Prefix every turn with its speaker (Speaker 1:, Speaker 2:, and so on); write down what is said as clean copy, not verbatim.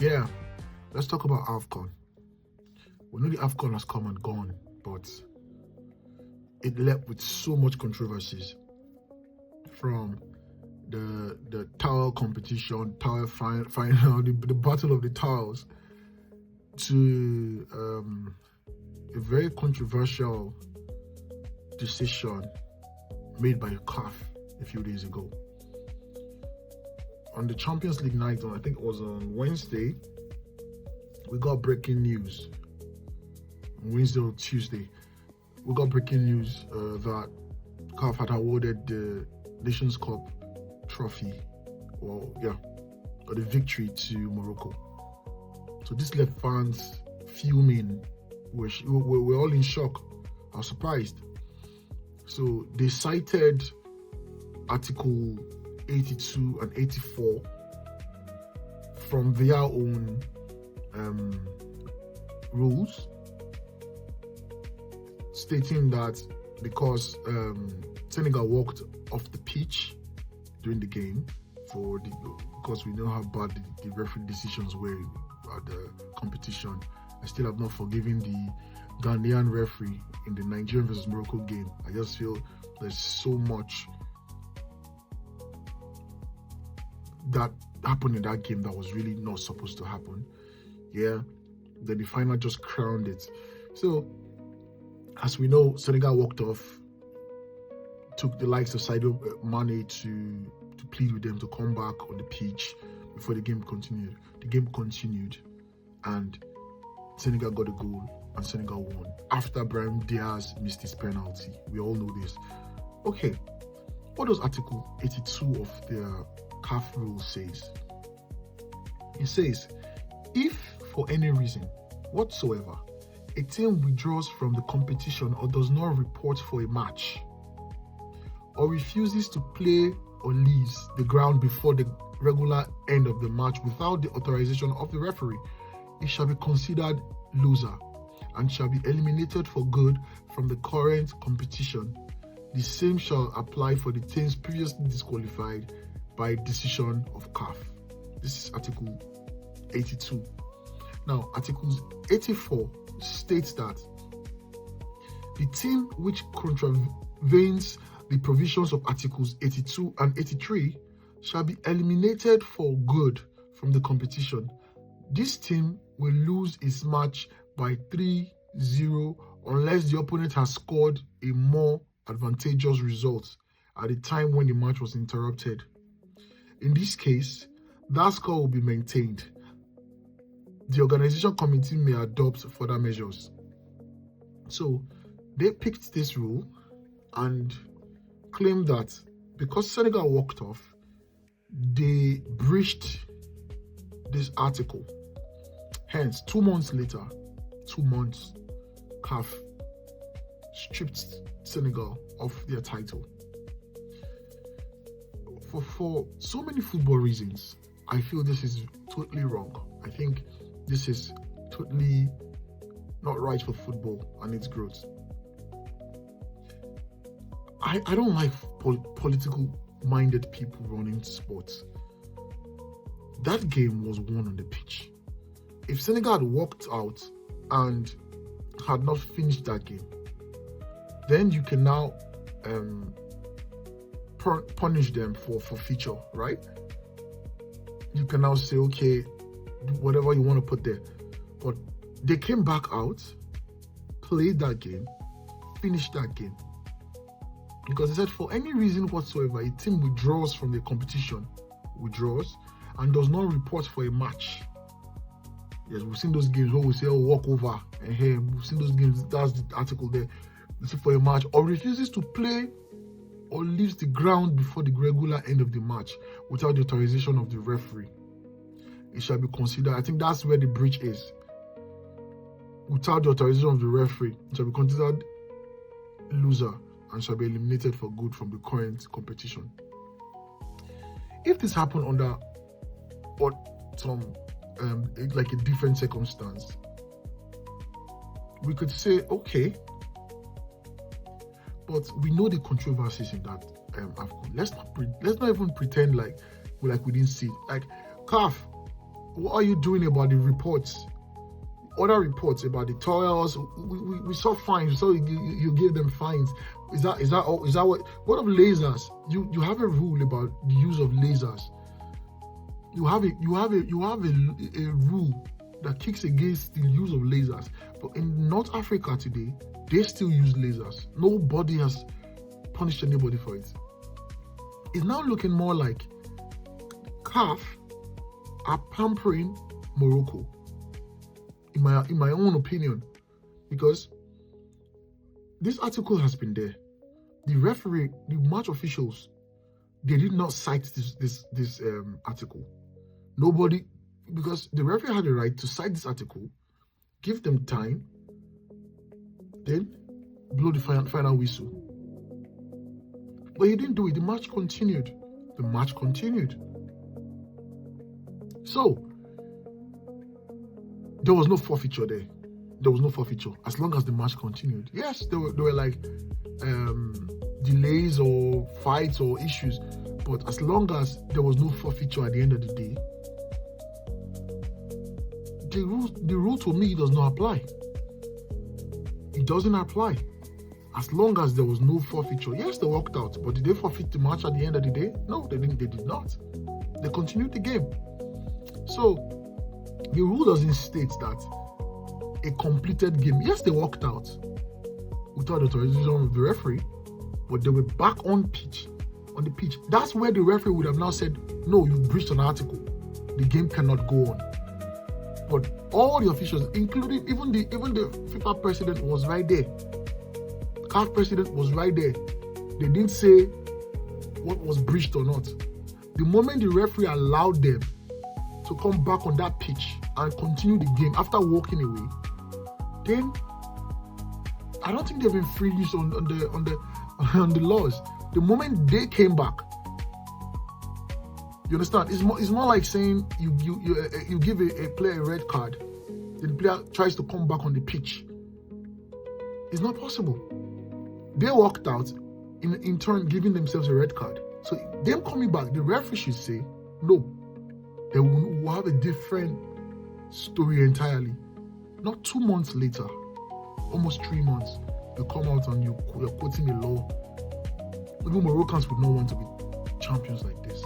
Speaker 1: Yeah, let's talk about AFCON. We know the AFCON has come and gone, but it left with so much controversies, from the towel competition, towel final, the battle of the towels, to a very controversial decision made by CAF a few days ago. On the Champions League night, I think it was on Wednesday, we got breaking news. On Wednesday or Tuesday, we got breaking news that CAF had awarded the Nations Cup trophy, or the victory to Morocco. So this left fans fuming. We're all in shock. I was surprised. So they cited Article 82 and 84 from their own rules, stating that because Senegal walked off the pitch during the game because we know how bad the referee decisions were at the competition. I still have not forgiven the Ghanaian referee in the Nigerian versus Morocco game. I just feel there's so much that happened in that game that was really not supposed to happen. Yeah, then the final just crowned it. So, as we know, Senegal walked off, took the likes of Sadio Mane to plead with them to come back on the pitch before the game continued. The game continued, and Senegal got a goal, and Senegal won after Brahim Diaz missed his penalty. We all know this. Okay, what does Article 82 of the CAF rule says? It says, if for any reason whatsoever a team withdraws from the competition or does not report for a match, or refuses to play or leaves the ground before the regular end of the match without the authorization of the referee, it shall be considered loser and shall be eliminated for good from the current competition. The same shall apply for the teams previously disqualified by decision of CAF. This is Article 82. Now, Article 84 states that the team which contravenes the provisions of Articles 82 and 83 shall be eliminated for good from the competition. This team will lose its match by 3-0 unless the opponent has scored a more advantageous result at the time when the match was interrupted. In this case, that score will be maintained. The organization committee may adopt further measures. So they picked this rule and claimed that because Senegal walked off, they breached this article. Hence, 2 months later, CAF stripped Senegal of their title. For so many football reasons, I feel this is totally wrong. I think this is totally not right for football and its growth. I don't like political-minded people running sports. That game was won on the pitch. If Senegal had walked out and had not finished that game, then you can now punish them for forfeiture, right? You can now say, okay, whatever you want to put there. But they came back out, played that game, finished that game. Because they said, for any reason whatsoever, a team withdraws from the competition, and does not report for a match. Yes, we've seen those games where we say, oh, walk over, and hey, we've seen those games, that's the article there. We say for a match, or refuses to play or leaves the ground before the regular end of the match without the authorization of the referee, it shall be considered, I think that's where the breach is. Without the authorization of the referee, it shall be considered loser and shall be eliminated for good from the current competition. If this happened under some like a different circumstance, we could say, okay, but we know the controversies in that AFCON. Let's not even pretend like we didn't see it. Like CAF What are you doing about the reports? Other reports about the toils. We saw fines. So you gave them fines. Is that what of lasers? You have a rule about the use of lasers. You have a rule that kicks against the use of lasers. But in North Africa today, they still use lasers. Nobody has punished anybody for it. It's now looking more like CAF are pampering Morocco, in my own opinion, because this article has been there. The referee, the match officials, they did not cite this article. Nobody, because the referee had the right to cite this article, give them time, then blow the final whistle. But he didn't do it. The match continued. So there was no forfeiture there. There was no forfeiture as long as the match continued. Yes, there were like delays or fights or issues, but as long as there was no forfeiture at the end of the day, the rule to me does not apply. It doesn't apply. As long as there was no forfeiture. Yes, they walked out, but did they forfeit the match at the end of the day? No, they didn't. They did not. They continued the game. So the rule doesn't state that a completed game. Yes, they walked out without authorization of the referee, but they were back on the pitch. That's where the referee would have now said, no, you breached an article. The game cannot go on. But all the officials, including even the FIFA president, was right there. CAF president was right there. They didn't say what was breached or not. The moment the referee allowed them to come back on that pitch and continue the game after walking away, then I don't think they've been free use on the laws. The moment they came back, you understand? It's more like saying you give a player a red card, then the player tries to come back on the pitch. It's not possible. They walked out, in turn giving themselves a red card. So them coming back, the referee should say, no, they will have a different story entirely. Not 2 months later, almost 3 months, you come out and you're quoting a law. Even Moroccans would not want to be champions like this.